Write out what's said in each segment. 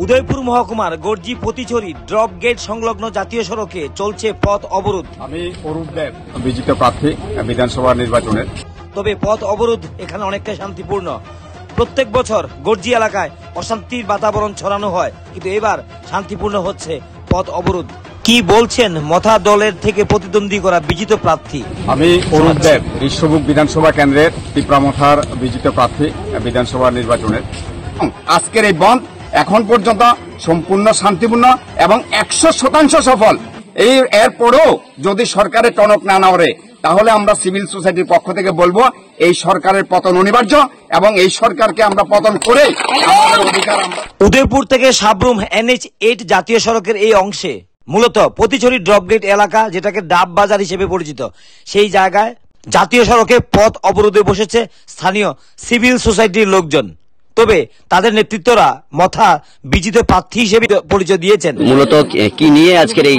উদয়পুর মহকুমার Gorji পতিছড়ি drop gate সংলগ্ন জাতীয় সড়কে চলছে পথ অবরোধ। আমি অরূপ দেব, বিজেপি প্রার্থী বিধানসভা নির্বাচনের। তবে পথ অবরোধ এখানে অনেকটাই শান্তিপূর্ণ। প্রত্যেক বছর গর্জি এলাকায় অশান্তির বাতাবরণ ছড়ানো হয়, কিন্তু এবার শান্তিপূর্ণ হচ্ছে পথ অবরোধ। কি বলছেন মথা দলের থেকে প্রতিদ্বন্দ্বী করা বিজিত প্রার্থী? আমি অরূপ দেব, ঋষ্যবুক বিধানসভা কেন্দ্রের টিপ্রামথার বিজিত প্রার্থী বিধানসভা নির্বাচনের। আজকের এই বন্ধ এখন পর্যন্ত সম্পূর্ণ শান্তিপূর্ণ এবং 100% সফল। এরপরও যদি সরকারের টনক না নাড়ে তাহলে আমরা সিভিল সোসাইটির পক্ষ থেকে বলবো এই সরকারের পতন অনিবার্য এবং এই সরকারকে আমরা পতন করে আমাদের অধিকার। উদয়পুর থেকে সাবরুম NH8 জাতীয় সড়কের এই অংশে মূলত পতিছড়ি ড্রপগেট এলাকা, যেটাকে ডাব বাজার হিসেবে পরিচিত, সেই জায়গায় জাতীয় সড়কে পথ অবরোধে বসেছে স্থানীয় সিভিল সোসাইটির লোকজন। তবে তাদের নেতৃত্বরা মথা বিজিত প্রার্থী হিসেবে পরিচয় দিয়েছেন। মূলত কি নিয়ে আজকের এই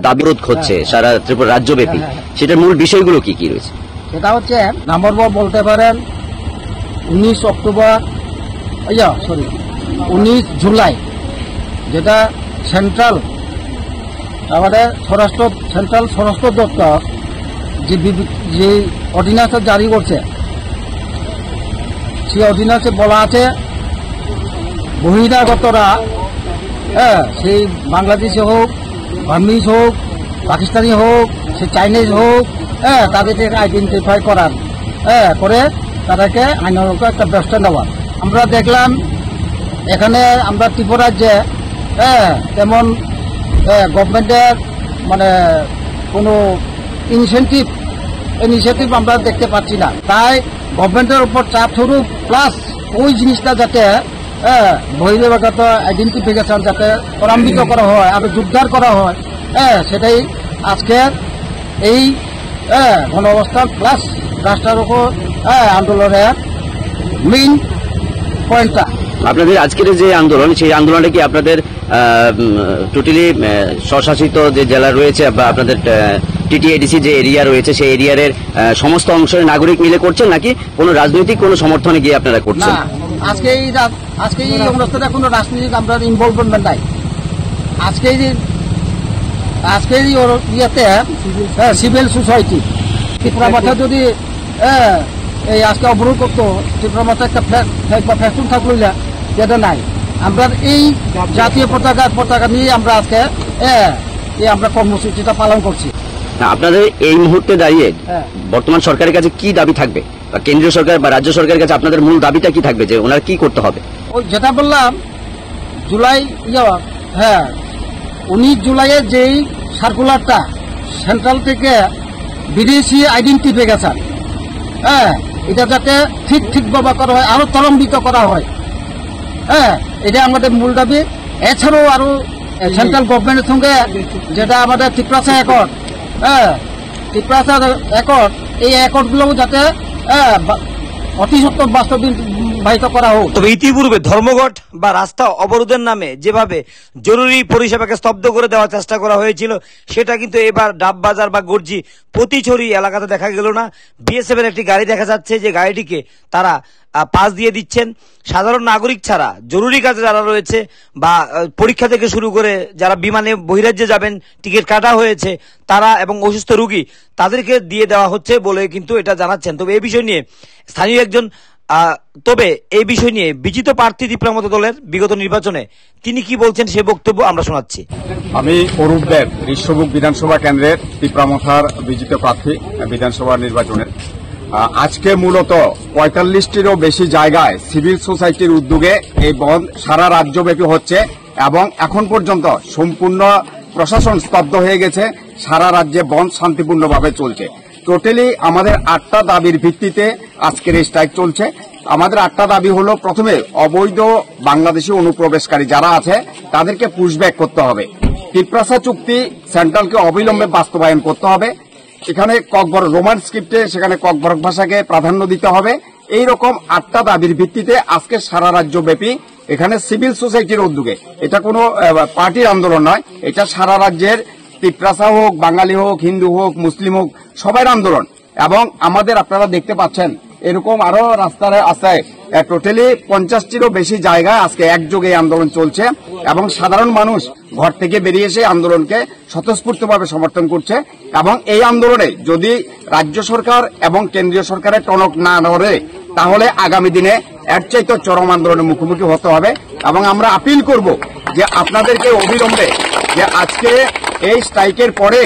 দাবি রোধ হচ্ছে সারা ত্রিপুরা রাজ্যব্যাপী, সেটার মূল বিষয়গুলো কি কি রয়েছে? সেটা হচ্ছে নম্বর বলতে পারেন 19 জুলাই, যেটা সেন্ট্রাল আমাদের সেন্ট্রাল স্বরাষ্ট্র দপ্তর যে অর্ডিন্যান্স জারি করছে, সেই অর্ডিন্যান্সে বলা আছে বহিরাগতরা সেই বাংলাদেশি হোক, বার্মিজ হোক, পাকিস্তানি হোক, সে চাইনিজ হোক, তাদেরকে আইডেন্টিফাই করার করে তাদেরকে আইনত একটা ব্যবস্থা নেওয়া। আমরা দেখলাম এখানে আমরা ত্রিপুরা রাজ্যে তেমন গভর্নমেন্টের মানে কোনো ইনিশিয়েটিভ আমরা দেখতে পাচ্ছি না। তাই গভর্নমেন্টের উপর চাপ স্বরূপ প্লাস ওই জিনিসটা যাতে বহিরাগত আইডেন্টিফিকেশন যাতে ত্বরান্বিত করা হয় আর জোরদার করা হয়, সেটাই আজকের এই গণ অবস্থান প্লাস রাষ্ট্রারোহ আন্দোলনের মেইন পয়েন্টটা। আপনাদের আজকের যে আন্দোলন, সেই আন্দোলনটা কি আপনাদের টোটালি স্বশাসিত যে জেলা রয়েছে বা আপনাদের TTADC যে এরিয়া রয়েছে সেই এরিয়ার সমস্ত অংশের নাগরিক মিলে করছেন, নাকি কোনো রাজনৈতিক কোনো সমর্থনে গিয়ে আপনারা করছেন? আজকে এই অনুষ্ঠানে কোনো রাজনৈতিক আমরা ইনভলভমেন্ট নাই। আজকে ইয়েতে সিভিল সোসাইটি ত্রিপুরা মাথা যদি এই আজকে অবরোধ করতো, ত্রিপুরা মাথা একটা ফ্ল্যাগ বা ফ্যাশন থাকলো যেটা নাই। আমরা এই জাতীয় পতাকা নিয়ে আমরা আজকে আমরা কর্মসূচিটা পালন করছি। আপনাদের এই মুহূর্তে দাঁড়িয়ে বর্তমান সরকারের কাছে কি দাবি থাকবে, বা কেন্দ্রীয় সরকার বা রাজ্য সরকারের কাছে আপনাদের মূল দাবিটা কি থাকবে, যে ওনার কি করতে হবে? ওই যেটা বললাম জুলাই 19 জুলাইয়ের যেই সার্কুলারটা সেন্ট্রাল থেকে বিদেশি আইডেন্টিফিকেশন, এটা যাতে ঠিকভাবে করা হয়, আরো ত্বরান্বিত করা হয়, এটা আমাদের মূল দাবি। এছাড়াও আরো সেন্ট্রাল গভর্নমেন্টের সঙ্গে যেটা আমাদের ত্রিপ্রাসা অ্যাকর্ড, এই অ্যাকর্ডগুলো যাতে অতি সত্বর বাস্তবায়িত করা হোক। তবে ইতিপূর্বে ধর্মঘট বা রাস্তা অবরোধের নামে যেভাবে জরুরি পরিষেবাকে স্তব্ধ করে দেওয়ার চেষ্টা করা হয়েছিল, সেটা কিন্তু এবার ডাব বাজার বা গর্জি পতিছড়ি এলাকাতে দেখা গেল না। BSF এর একটি গাড়ি দেখা যাচ্ছে, যে গাড়িটিকে তারা পাস দিয়ে দিচ্ছেন। সাধারণ নাগরিক ছাড়া জরুরি কাজে যারা রয়েছে বা পরীক্ষা থেকে শুরু করে যারা বিমানে বহিরাজ্যে যাবেন, টিকিট কাটা হয়েছে তারা এবং অসুস্থ রোগী, তাদেরকে দিয়ে দেওয়া হচ্ছে বলে কিন্তু এটা জানাচ্ছেন। তবে এই বিষয় নিয়ে স্থানীয় একজন এই বিষয় নিয়ে বিজিত প্রার্থী ত্রিপ্রামথা দলের বিগত নির্বাচনে তিনি কি বলছেন সে বক্তব্য আমরা শোনাচ্ছি। আমি অরূপ দেব, ঋষ্যবুক বিধানসভা কেন্দ্রের ত্রিপ্রামথার বিজিত প্রার্থী বিধানসভা নির্বাচনের। আজকে মূলত 45টিরও বেশি জায়গায় সিভিল সোসাইটির উদ্যোগে এই বন্ধ সারা রাজ্যব্যাপী হচ্ছে এবং এখন পর্যন্ত সম্পূর্ণ প্রশাসন স্তব্ধ হয়ে গেছে। সারা রাজ্যে বন্ধ শান্তিপূর্ণভাবে চলছে। টোটালি আমাদের 8টা দাবির ভিত্তিতে আজকের এই স্ট্রাইক চলছে। আমাদের 8টা দাবি হলো, প্রথমে অবৈধ বাংলাদেশি অনুপ্রবেশকারী যারা আছে তাদেরকে পুশব্যাক করতে হবে। ত্রিপ্রাসা চুক্তি সেন্ট্রালকে অবিলম্বে বাস্তবায়ন করতে হবে। এখানে রোমান স্ক্রিপ্টে সেখানে ককবরক ভাষাকে প্রাধান্য দিতে হবে। এইরকম 8টা দাবির ভিত্তিতে আজকে সারা রাজ্যব্যাপী এখানে সিভিল সোসাইটির উদ্যোগে, এটা কোনো পার্টির আন্দোলন নয়, এটা সারা রাজ্যের ত্রিপ্রাসা হোক, বাঙালি হোক, হিন্দু হোক, মুসলিম হোক, সবার আন্দোলন। এবং আমাদের আপনারা দেখতে পাচ্ছেন এরকম আরো রাস্তায় আছে টোটালি 50টিরও বেশি জায়গায় আজকে একযোগে এই আন্দোলন চলছে এবং সাধারণ মানুষ ঘর থেকে বেরিয়ে এসে আন্দোলনকে স্বতঃস্ফূর্তভাবে সমর্থন করছে। এবং এই আন্দোলনে যদি রাজ্য সরকার এবং কেন্দ্রীয় সরকারের টনক না নড়ে তাহলে আগামী দিনে এর চাইতে চরম আন্দোলনের মুখোমুখি হতে হবে। এবং আমরা আপিল করব যে আপনাদেরকে অবিলম্বে যে আজকে এই স্ট্রাইকের পরে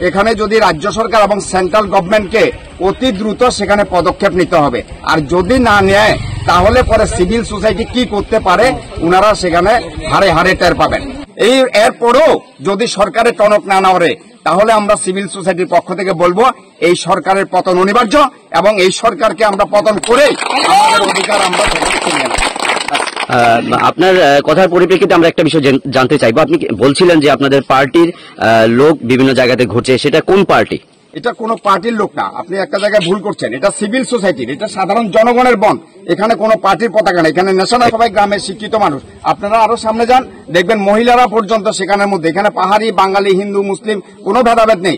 এখানে যদি রাজ্য সরকার এবং সেন্ট্রাল গভর্নমেন্টকে অতি দ্রুত সেখানে পদক্ষেপ নিতে হবে। আর যদি না নেয় তাহলে পরে সিভিল সোসাইটি কি করতে পারে উনারা সেখানে হারে হারে টের পাবেন। এরপরও যদি সরকারের টনক না নড়ে তাহলে আমরা সিভিল সোসাইটির পক্ষ থেকে বলবো এই সরকারের পতন অনিবার্য এবং এই সরকারকে আমরা পতন করে আমাদের অধিকার আমরা সেখানে ছিনিয়ে নেব। আপনার কথার পরিপ্রেক্ষিতে আমরা একটা বিষয় জানতে চাইবো। আপনি বলছিলেন যে আপনাদের পার্টির লোক বিভিন্ন জায়গাতে ঘুরছে, সেটা কোন পার্টি? এটা কোনো পার্টির লোক না, আপনি একটা জায়গায় ভুল করছেন। এটা সিভিল সোসাইটির, এটা সাধারণ জনগণের বন। এখানে কোনো পার্টির পতাকা নেই, এখানে ন্যাশনাল সবাই গ্রামের শিক্ষিত মানুষ। আপনারা আরো সামনে যান, দেখবেন মহিলারা পর্যন্ত সেখানের মধ্যে। এখানে পাহাড়ি, বাঙালি, হিন্দু, মুসলিম কোনো ভেদাভেদ নেই।